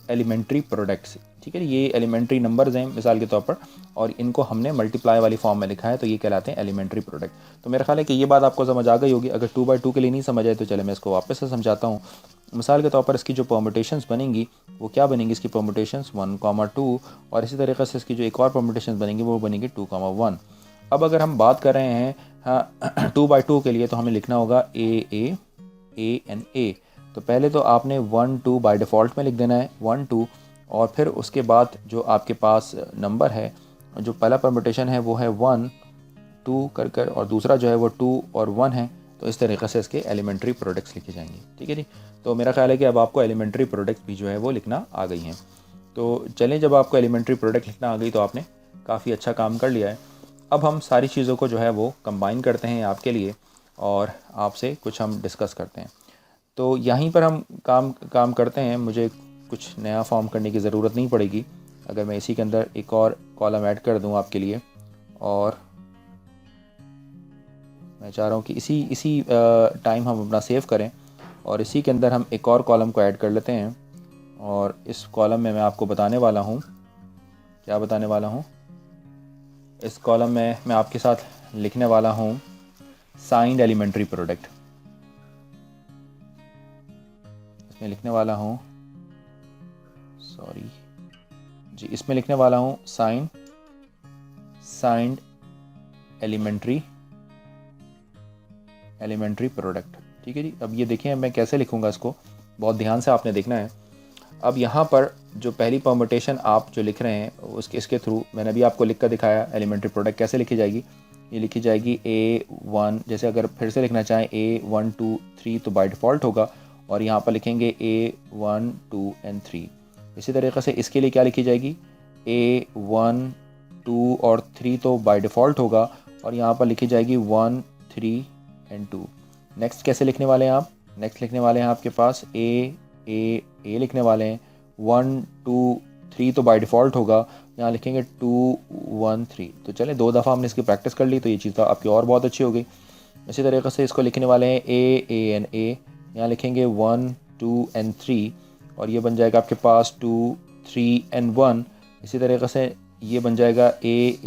एलिमेंट्री प्रोडक्ट्स, ठीक है। ये एलिमेंट्री नंबर्स हैं मिसाल के तौर पर, और इनको हमने मल्टीप्लाई वाली फॉर्म में लिखा है, तो ये कहलाते हैं एलिमेंट्री प्रोडक्ट। तो मेरा ख्याल है कि ये बात आपको समझ आ गई होगी। अगर 2 बाई 2 के लिए नहीं समझ आए तो चले मैं इसको वापस से समझाता हूँ। मिसाल के तौर पर इसकी जो परमुटेशंस बनेंगी वो क्या बनेंगी, इसकी परमुटेशंस 1 2, और इसी तरीके से इसकी जो एक और परमुटेशंस बनेंगी वो बनेंगी 2 1। अब अगर हम बात कर रहे हैं हाँ 2 बाई 2 के लिए, तो हमें लिखना होगा ए एंड ए। तो पहले तो आपने 1 2 बाय डिफ़ॉल्ट में लिख देना है 1 2, और फिर उसके बाद जो आपके पास नंबर है, जो पहला परमुटेशन है वो है 1 2 कर, और दूसरा जो है वो 2 और 1 है। तो इस तरीके से इसके एलिमेंट्री प्रोडक्ट्स लिखे जाएंगे, ठीक है जी। तो मेरा ख्याल है कि अब आपको एलिमेंट्री प्रोडक्ट भी जो है वो लिखना आ गई हैं। तो चलें, जब आपको एलिमेंट्री प्रोडक्ट लिखना आ गई तो आपने काफ़ी अच्छा काम कर लिया है। अब हम सारी चीज़ों को जो है वो कंबाइन करते हैं आपके लिए और आपसे कुछ हम डिस्कस करते हैं। तो यहीं पर हम काम करते हैं। मुझे कुछ नया फॉर्म करने की ज़रूरत नहीं पड़ेगी अगर मैं इसी के अंदर एक और कॉलम ऐड कर दूं आपके लिए, और मैं चाह रहा हूँ कि इसी इसी टाइम हम अपना सेव करें और इसी के अंदर हम एक और कॉलम को ऐड कर लेते हैं। और इस कॉलम में मैं आपको बताने वाला हूँ, क्या बताने वाला हूँ, इस कॉलम में मैं आपके साथ लिखने वाला हूँ साइंड एलिमेंट्री प्रोडक्ट। इसमें लिखने वाला हूँ, सॉरी जी, इसमें लिखने वाला हूँ साइंड एलिमेंट्री प्रोडक्ट। ठीक है जी। अब ये देखिए मैं कैसे लिखूँगा इसको, बहुत ध्यान से आपने देखना है। अब यहाँ पर जो पहली परमुटेशन आप जो लिख रहे हैं उसके इसके थ्रू मैंने अभी आपको लिख कर दिखाया एलिमेंट्री प्रोडक्ट कैसे लिखी जाएगी। ये लिखी जाएगी A1, जैसे अगर फिर से लिखना चाहें A1 2 3 तो बाय डिफ़ॉल्ट होगा, और यहाँ पर लिखेंगे A1 2 and 3। इसी तरीके से इसके लिए क्या लिखी जाएगी, A1 2 और 3 तो बाय डिफ़ॉल्ट होगा, और यहाँ पर लिखी जाएगी 1 3 and 2। नेक्स्ट कैसे लिखने वाले हैं आप, नेक्स्ट लिखने वाले हैं आपके पास ए लिखने वाले हैं 1 2 3 तो बाय डिफ़ॉल्ट होगा, यहाँ लिखेंगे 2 1 3। तो चलें 2 दफ़ा हमने इसकी प्रैक्टिस कर ली तो ये चीज़ तो आपकी और बहुत अच्छी हो गई। इसी तरीके से इसको लिखने वाले हैं ए, यहाँ लिखेंगे 1 2 and 3, और ये बन जाएगा आपके पास 2 3 and 1। इसी तरीके से ये बन जाएगा ए,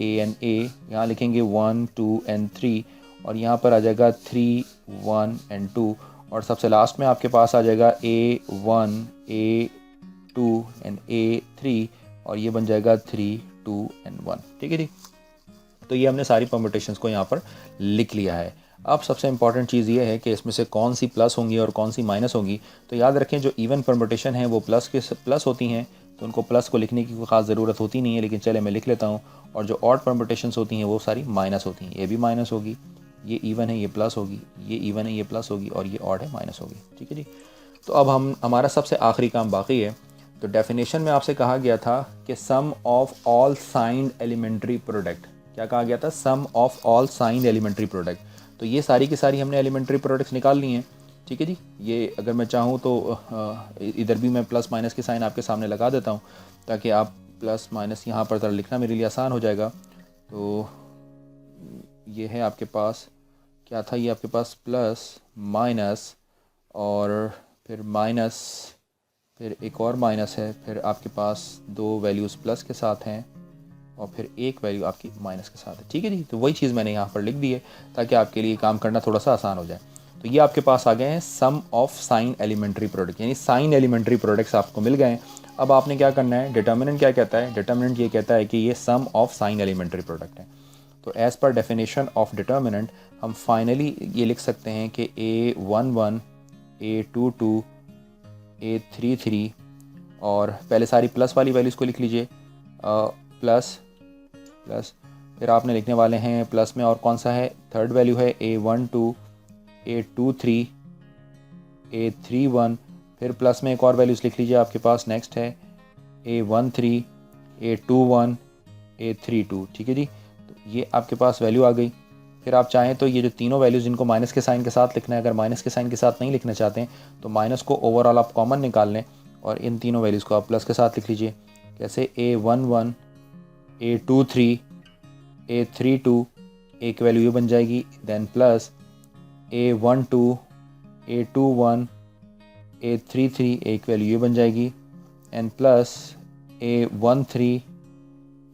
यहाँ लिखेंगे 1 2 and 3, और यहाँ पर आ जाएगा 3 1 and 2, और सबसे लास्ट में आपके पास आ जाएगा A1 A2 and A3, और ये बन जाएगा 3 2 and 1। ठीक है जी। तो ये हमने सारी परम्यूटेशंस को यहाँ पर लिख लिया है। अब सबसे इंपॉर्टेंट चीज़ ये है कि इसमें से कौन सी प्लस होंगी और कौन सी माइनस होंगी। तो याद रखें जो इवन परम्यूटेशन है वो प्लस होती हैं, तो उनको प्लस को लिखने की कोई ख़ास ज़रूरत होती नहीं है, लेकिन चले मैं लिख लेता हूँ। और जो ऑड परम्यूटेशंस होती हैं वो सारी माइनस होती हैं। ये भी माइनस होगी, ये इवन है ये प्लस होगी, ये इवन है ये प्लस होगी, और ये ऑड है माइनस होगी। ठीक है जी। तो अब हमारा सबसे आखिरी काम बाकी है। तो डेफिनेशन में आपसे कहा गया था कि sum of all signed elementary product, क्या कहा गया था, sum of all signed elementary product. तो ये सारी की सारी हमने एलिमेंट्री प्रोडक्ट्स निकाल ली हैं। ठीक है जी। ये अगर मैं चाहूँ तो इधर भी मैं प्लस माइनस के साइन आपके सामने लगा देता हूँ ताकि आप प्लस माइनस यहाँ पर तरह लिखना मेरे लिए आसान हो जाएगा। तो ये है आपके पास, क्या था ये आपके पास, प्लस माइनस और फिर माइनस, फिर एक और माइनस है, फिर आपके पास 2 वैल्यूज़ प्लस के साथ हैं और फिर एक वैल्यू आपकी माइनस के साथ है। ठीक है जी। तो वही चीज़ मैंने यहाँ पर लिख दी है ताकि आपके लिए काम करना थोड़ा सा आसान हो जाए। तो ये आपके पास आ गए हैं sum of sign elementary product, यानी साइन एलिमेंट्री प्रोडक्ट्स आपको मिल गए हैं। अब आपने क्या करना है, डिटर्मिनेंट क्या कहता है, डिटर्मिनेंट ये कहता है कि ये सम ऑफ साइन एलिमेंट्री प्रोडक्ट है। तो as per definition of determinant हम फाइनली ये लिख सकते हैं कि A11 A22 A33, और पहले सारी प्लस वाली वैल्यूज़ को लिख लीजिए, प्लस प्लस, फिर आपने लिखने वाले हैं प्लस में और कौन सा है, थर्ड वैल्यू है A12 A23 A31, फिर प्लस में एक और वैल्यूज़ लिख लीजिए आपके पास, नेक्स्ट है A13 A21 A32। ठीक है जी। तो ये आपके पास वैल्यू आ गई। फिर आप चाहें तो ये जो तीनों वैल्यूज़ जिनको माइनस के साइन के साथ लिखना है, अगर माइनस के साइन के साथ नहीं लिखना चाहते हैं तो माइनस को ओवरऑल आप कॉमन निकाल लें और इन तीनों वैल्यूज़ को आप प्लस के साथ लिख लीजिए। कैसे, A11 A23 A32 एक वैल्यू ये बन जाएगी, then plus A12 A21 A33 एक वैल्यू ये बन जाएगी, and plus A13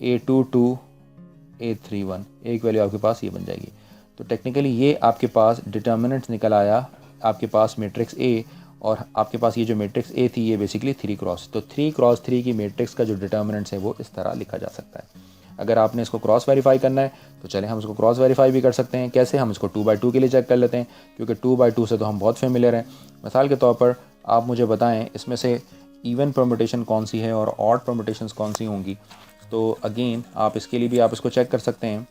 A22 A31 एक वैल्यू आपके पास ये बन जाएगी। तो टेक्निकली ये आपके पास डिटर्मिनेंट्स निकल आया आपके पास मैट्रिक्स A, और आपके पास ये जो मैट्रिक्स A थी ये बेसिकली 3x। तो 3x3 की मैट्रिक्स का जो डिटर्मिनेंट्स है वो इस तरह लिखा जा सकता है। अगर आपने इसको क्रॉस वेरीफाई करना है तो चलें हम इसको क्रॉस वेरीफाई भी कर सकते हैं। कैसे, हम इसको 2/2 के लिए चेक कर लेते हैं, क्योंकि 2/2 से तो हम बहुत फेमिलियर हैं। मिसाल के तौर पर आप मुझे बताएं इसमें से इवन परम्यूटेशन कौन सी है और ऑड परम्यूटेशंस कौन सी होंगी। तो अगेन आप इसके लिए भी आप इसको चेक कर सकते हैं।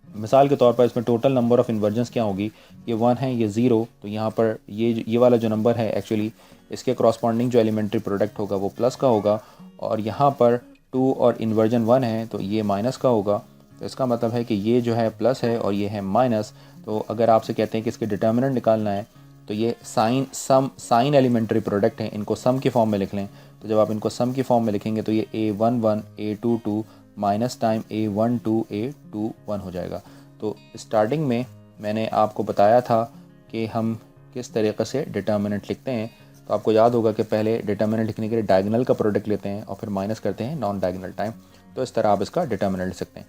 मिसाल के तौर पर इसमें टोटल नंबर ऑफ़ इन्वर्जन्स क्या होगी, ये 1 है, ये 0, तो यहाँ पर ये वाला जो नंबर है एक्चुअली इसके कॉरस्पॉन्डिंग जो एलिमेंट्री प्रोडक्ट होगा वो प्लस का होगा, और यहाँ पर 2 और इन्वर्जन 1 है तो ये माइनस का होगा। तो इसका मतलब है कि ये जो है प्लस है और ये है माइनस। तो अगर आपसे कहते हैं कि इसके डिटर्मिनेंट निकालना है तो ये साइन एलिमेंट्री प्रोडक्ट हैं, इनको सम के फॉर्म में लिख लें। तो जब आप इनको सम की फॉर्म में लिखेंगे तो ये A11 A22 minus time A12 A21 हो जाएगा। तो स्टार्टिंग में मैंने आपको बताया था कि हम किस तरीक़े से डिटर्मिनेंट लिखते हैं। तो आपको याद होगा कि पहले डिटर्मिनेंट लिखने के लिए डायगोनल का प्रोडक्ट लेते हैं और फिर माइनस करते हैं नॉन डायगोनल टाइम। तो इस तरह आप इसका डिटर्मिनेंट लिख सकते हैं।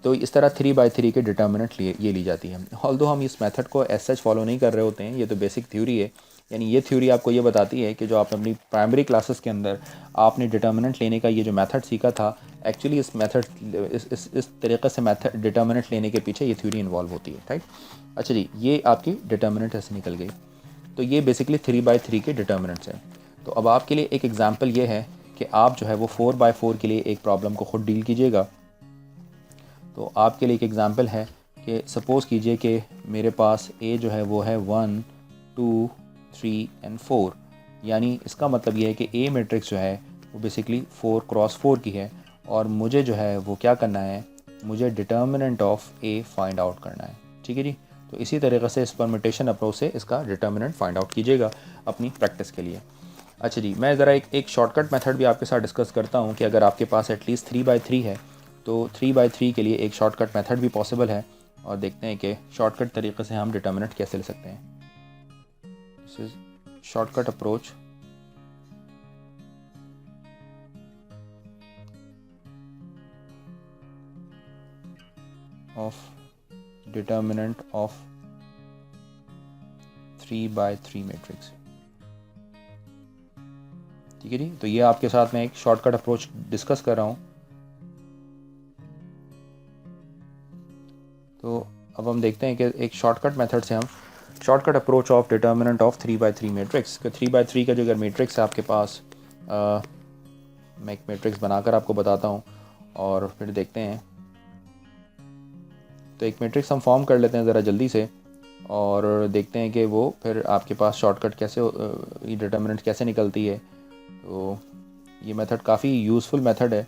तो इस तरह 3/3 के डिटर्मिनेंट ये ली जाती है। ऑल्दो हम इस मेथड को एज सच फॉलो नहीं कर रहे होते हैं, ये तो बेसिक थ्योरी है। यानी ये थ्योरी आपको ये बताती है कि जो आपने अपनी प्राइमरी क्लासेस के अंदर आपने डिटर्मिनेंट लेने का ये जो मेथड सीखा था, एक्चुअली इस मेथड इस तरीक़े से मेथड डिटर्मिनेंट लेने के पीछे ये थ्योरी इन्वॉल्व होती है, राइट। अच्छा जी, ये आपकी डिटर्मिनेंट ऐसे निकल गई। तो ये बेसिकली 3/3 के डिटर्मिनेंट्स हैं। तो अब आपके लिए एक एग्जांपल ये है कि आप जो है वो 4/4 के लिए एक प्रॉब्लम को खुद डील कीजिएगा। तो आपके लिए एक एग्जांपल है कि सपोज़ कीजिए कि मेरे पास ए जो है वो है 1 2 3 एंड 4। यानी इसका मतलब ये है कि ए मैट्रिक्स जो है वो बेसिकली 4x4 की है और मुझे जो है वो क्या करना है, मुझे determinant of A find out करना है। ठीक है जी। तो इसी तरीक़े से इस परम्यूटेशन अप्रोच से इसका डिटर्मिनेंट फाइंड आउट कीजिएगा अपनी प्रैक्टिस के लिए। अच्छा जी, मैं ज़रा एक शॉर्टकट मेथड भी आपके साथ डिस्कस करता हूँ कि अगर आपके पास एटलीस्ट 3/3 है तो 3/3 के लिए एक शॉर्टकट मेथड भी पॉसिबल है, और देखते हैं कि शॉर्टकट तरीके से हम डिटर्मिनेंट कैसे ले सकते हैं। This is shortcut approach of determinant of 3/3 matrix. ठीक है जी। तो ये आपके साथ में एक शॉर्टकट अप्रोच डिस्कस कर रहा हूँ। तो अब हम देखते हैं कि एक शॉर्टकट मेथड से हम shortcut approach of determinant of 3/3 matrix का 3/3 का जो अगर मैट्रिक्स है आपके पास, मैं एक मैट्रिक्स बनाकर आपको बताता हूँ और फिर देखते हैं। तो एक मैट्रिक्स हम फॉर्म कर लेते हैं ज़रा जल्दी से और देखते हैं कि वो फिर आपके पास शॉर्टकट कैसे ये डिटर्मिनेंट कैसे निकलती है। तो ये मेथड काफ़ी यूज़फुल मेथड है।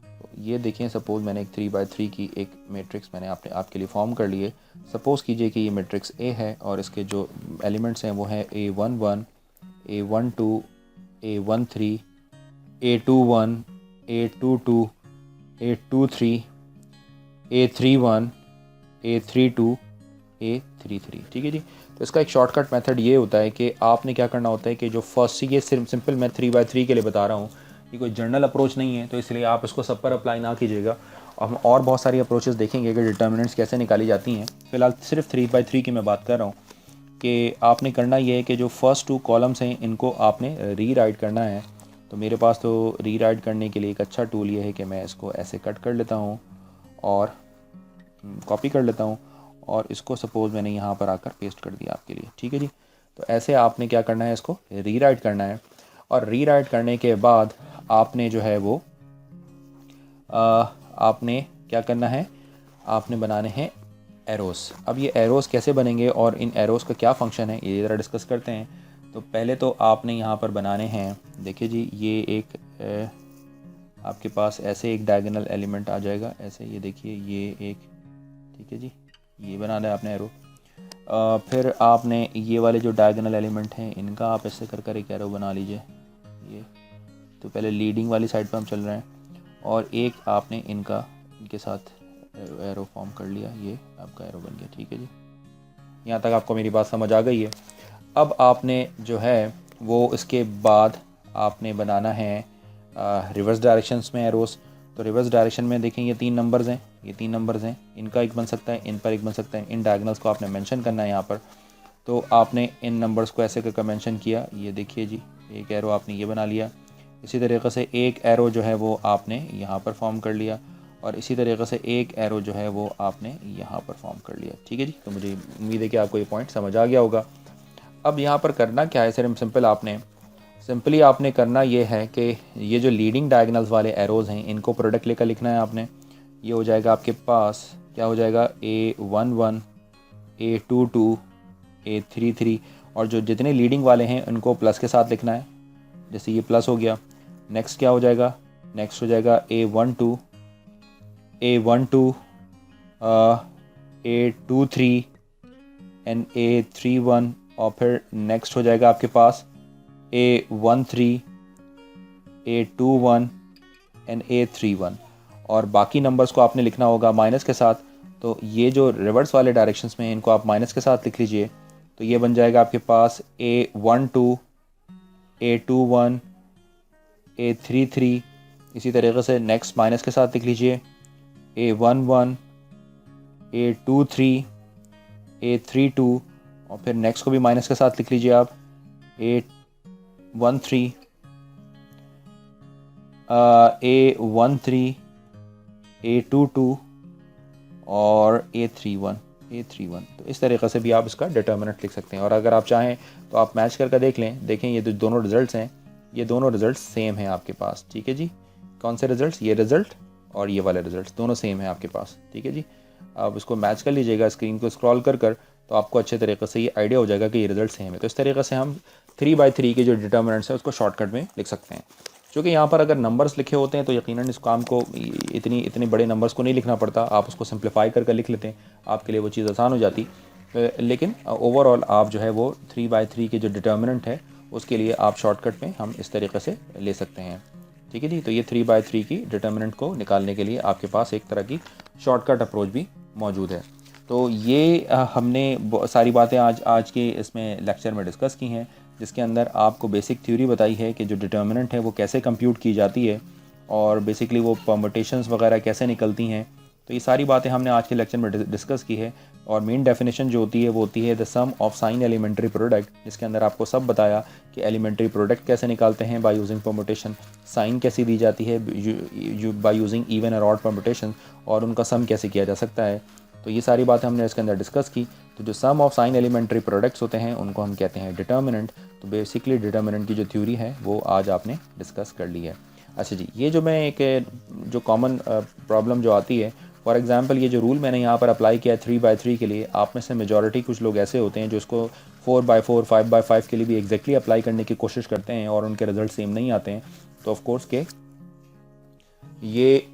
तो ये देखें, सपोज़ मैंने एक 3/3 की एक मैट्रिक्स मैंने आपके लिए फॉर्म कर लिए। सपोज़ कीजिए कि ये मैट्रिक्स ए है और इसके जो एलिमेंट्स हैं वो हैं A11 A12 A13 A21 A22 A23 A31 A32 A33। ठीक है जी। तो इसका एक शॉर्टकट मेथड ये होता है कि आपने क्या करना होता है कि जो फर्स्ट, ये सिंपल मैं 3/3 के लिए बता रहा हूँ, ये कोई जनरल अप्रोच नहीं है, तो इसलिए आप इसको सब पर अप्लाई ना कीजिएगा। हम और बहुत सारी अप्रोचेस देखेंगे कि डिटर्मिनेंट्स कैसे निकाली जाती हैं। फिलहाल सिर्फ 3/3 की मैं बात कर रहा हूँ कि आपने करना ये है कि जो फर्स्ट 2 कॉलम्स हैं इनको आपने री राइट करना है। तो मेरे पास तो री राइट करने के लिए एक अच्छा टूल ये है कि मैं इसको ऐसे कट कर लेता हूँ और कॉपी कर लेता हूँ और इसको सपोज़ मैंने यहाँ पर आकर पेस्ट कर दिया आपके लिए। ठीक है जी। तो ऐसे आपने क्या करना है, इसको रीराइट करना है और रीराइट करने के बाद आपने जो है वो आपने क्या करना है, आपने बनाने हैं एरोस। अब ये एरोस कैसे बनेंगे और इन एरोस का क्या फंक्शन है ये ज़रा डिस्कस करते हैं। तो पहले तो आपने यहाँ पर बनाने हैं, देखिए जी, ये एक आपके पास ऐसे एक डायगोनल एलिमेंट आ जाएगा ऐसे, ये देखिए ये एक, ठीक है जी, ये बनाना है आपने एरो। फिर आपने ये वाले जो डायगोनल एलिमेंट हैं इनका आप ऐसे कर कर एक एरो बना लीजिए। ये तो पहले लीडिंग वाली साइड पर हम चल रहे हैं और एक आपने इनका इनके साथ एरो फॉर्म कर लिया, ये आपका एरो बन गया। ठीक है जी, यहाँ तक आपको मेरी बात समझ आ गई है। अब आपने जो है वो इसके बाद आपने बनाना है रिवर्स डायरेक्शंस में एरोस। तो रिवर्स डायरेक्शन में देखें ये 3 नंबर्स हैं, ये 3 नंबर्स हैं, इनका एक बन सकता है, इन पर एक बन सकता है। इन डायगोनल्स को आपने मेंशन करना है यहाँ पर। तो आपने इन नंबर्स को ऐसे करके मेंशन किया, ये देखिए जी, एक एरो आपने ये बना लिया। इसी तरीक़े से एक एरो जो है वो आपने यहाँ पर फॉर्म कर लिया और इसी तरीक़े से एक एरो जो है वो आपने यहाँ पर फॉर्म कर लिया। ठीक है जी। तो मुझे उम्मीद है कि आपको ये पॉइंट समझ आ गया होगा। अब यहाँ पर करना क्या है, सिर्फ सिंपली आपने करना ये है कि ये जो लीडिंग डायगोनल्स वाले एरोज़ हैं इनको प्रोडक्ट लेकर लिखना है आपने। ये हो जाएगा आपके पास, क्या हो जाएगा, A11 A22 A33 और जो जितने लीडिंग वाले हैं उनको प्लस के साथ लिखना है। जैसे ये प्लस हो गया, नेक्स्ट क्या हो जाएगा, नेक्स्ट हो जाएगा A12 A23 एंड A31 और फिर नेक्स्ट हो जाएगा आपके पास A13 A21 एंड A31 और बाकी नंबर्स को आपने लिखना होगा माइनस के साथ। तो ये जो रिवर्स वाले डायरेक्शंस में इनको आप माइनस के साथ लिख लीजिए। तो ये बन जाएगा आपके पास A12, A21, A33। इसी तरीके से नेक्स्ट माइनस के साथ लिख लीजिए A11, A23, A32, और फिर नेक्स्ट को भी माइनस के साथ लिख लीजिए आप A13, A13, A22 और A31। तो इस तरीक़े से भी आप इसका डिटर्मिनेंट लिख सकते हैं। और अगर आप चाहें तो आप मैच करके देखें ये जो दोनों रिजल्ट्स हैं, ये दोनों रिजल्ट्स सेम हैं आपके पास। ठीक है जी, कौन से रिजल्ट्स? ये रिज़ल्ट और ये वाले रिजल्ट्स दोनों सेम हैं आपके पास। ठीक है जी, आप इसको मैच कर लीजिएगा स्क्रीन को स्क्रॉल कर तो आपको अच्छे तरीके से ये आइडिया हो जाएगा कि ये रिजल्ट सेम है। तो इस तरीके से हम 3/3 के जो डिटर्मिनेंट्स है उसको शॉर्टकट में लिख सकते हैं। क्योंकि यहाँ पर अगर नंबर्स लिखे होते हैं तो यकीनन इस काम को इतने बड़े नंबर्स को नहीं लिखना पड़ता, आप उसको सिंप्लीफाई करके लिख लेते हैं, आपके लिए वो चीज़ आसान हो जाती। लेकिन ओवरऑल आप जो है वो 3/3 के जो डिटर्मिनेंट है उसके लिए आप शॉर्टकट में हम इस तरीके से ले सकते हैं। ठीक है जी, तो ये 3/3 की डिटर्मिनेंट को निकालने के लिए आपके पास एक तरह की शॉर्टकट अप्रोच भी मौजूद है। तो ये हमने सारी बातें आज के इसमें लेक्चर में डिस्कस की हैं, जिसके अंदर आपको बेसिक थ्योरी बताई है कि जो डिटर्मिनेंट है वो कैसे कंप्यूट की जाती है और बेसिकली वो परम्यूटेशंस वगैरह कैसे निकलती हैं। तो ये सारी बातें हमने आज के लेक्चर में डिस्कस की है। और मेन डेफिनेशन जो होती है वो होती है the sum of sign elementary product, जिसके अंदर आपको सब बताया कि एलिमेंट्री प्रोडक्ट कैसे निकालते हैं बाय यूजिंग परम्यूटेशन, साइन कैसी दी जाती है बाय यूजिंग इवन और ऑड परम्यूटेशन, और उनका सम कैसे किया जा सकता है। तो ये सारी बातें हमने इसके अंदर डिस्कस की। तो जो सम ऑफ साइन एलिमेंट्री प्रोडक्ट्स होते हैं उनको हम कहते हैं डिटर्मिनेंट। तो बेसिकली डिटर्मिनेंट की जो थ्योरी है वो आज आपने डिस्कस कर ली है। अच्छा जी, ये जो मैं एक जो कॉमन प्रॉब्लम जो आती है, फॉर एग्जांपल ये जो रूल मैंने यहाँ पर अप्लाई किया है 3/3 के लिए, आप में से मेजॉरिटी कुछ लोग ऐसे होते हैं जो इसको 4/4, 5/5 के लिए भी एग्जैक्टली अप्लाई करने की कोशिश करते हैं और उनके रिजल्ट सेम नहीं आते हैं। तो ऑफ कोर्स के ये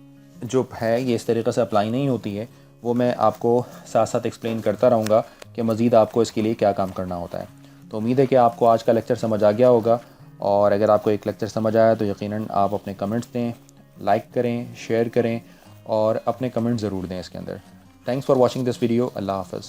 जो है ये इस तरीके से अप्लाई नहीं होती है, वो मैं आपको साथ साथ एक्सप्लेन करता रहूँगा कि मज़ीद आपको इसके लिए क्या काम करना होता है। तो उम्मीद है कि आपको आज का लेक्चर समझ आ गया होगा, और अगर आपको एक लेक्चर समझ आया तो यकीनन आप अपने कमेंट्स दें, लाइक करें, शेयर करें और अपने कमेंट ज़रूर दें इसके अंदर। Thanks for watching this video. अल्लाह हाफ़िज़।